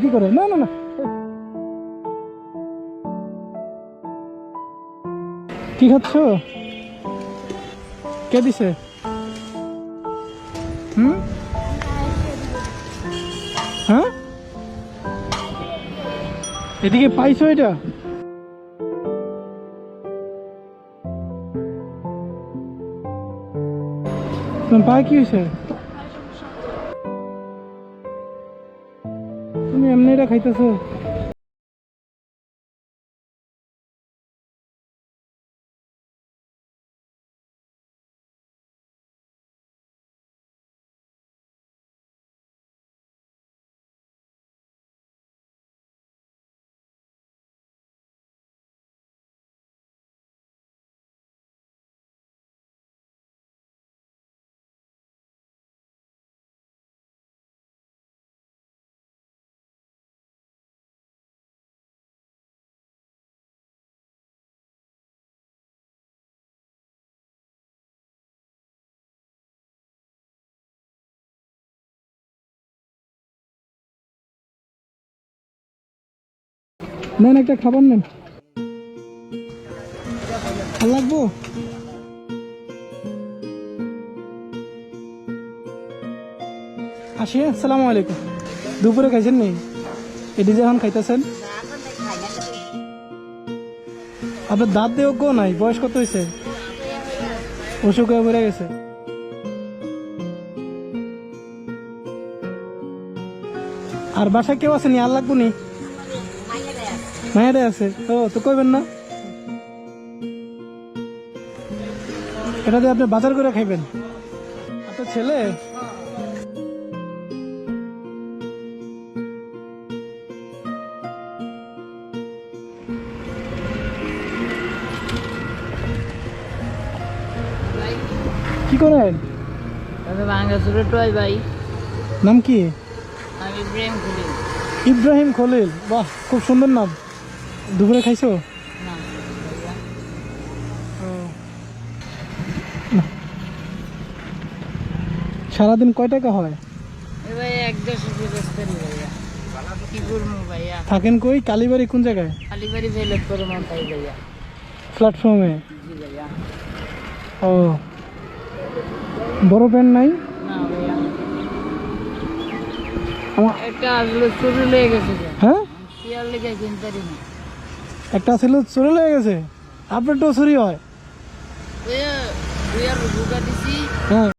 কি করে না না না কি খাচ্ছ? কে দিছে? হ্যাঁ, এদিকে পাইছো এটা? তোমার পায়ে কি হয়েছে? তুমি এমনি এটা খাইতেছো? নেন একটা খাবার নেন, ভাল লাগবো। আসি, আসসালামু আলাইকুম। দুপুরে খাইছেন নি? এটি যখন খাইতেছেন আপনার দাঁত দিয়ে অজ্ঞ নাই? বয়স কত হয়েছে? অসুখ হয়ে বেড়ে গেছে। আর বাসায় কেউ আছে নি? আর লাগবো নি? মায়েরা আছে তো কইবেন না? এটা দিয়ে আপনি বাজার করে খাইবেন। আপনার ছেলে কি করেন? ভাই নাম কি? আমি ইব্রাহিম খলিল। ইব্রাহিম খলিল, বাহ খুব সুন্দর নাম। দুপুরে খাইছো? না সারাদিন কয় টাকা হয়? এ ভাই এক দেড়শো বেচতেরি ভাইয়া। কি করবো ভাইয়া? থাকেন কই? কালীবাড়ি কোন জায়গায়? কালীবাড়ি ভেলত করে মন তাই ভাইয়া। প্ল্যাটফর্মে? জি ভাইয়া। ও, বড় প্যান্ট নাই? না ভাইয়া, আমার একটা আসলে চুরি লেগে গেছে। হ্যাঁ, শিয়ার লেগে কিনতারি না একটা ছিল চুরি লেগে গেছে। আপনার তো চুরি হয়? ভাইয়া। দুই আর ঢুকা দিছি। হ্যাঁ।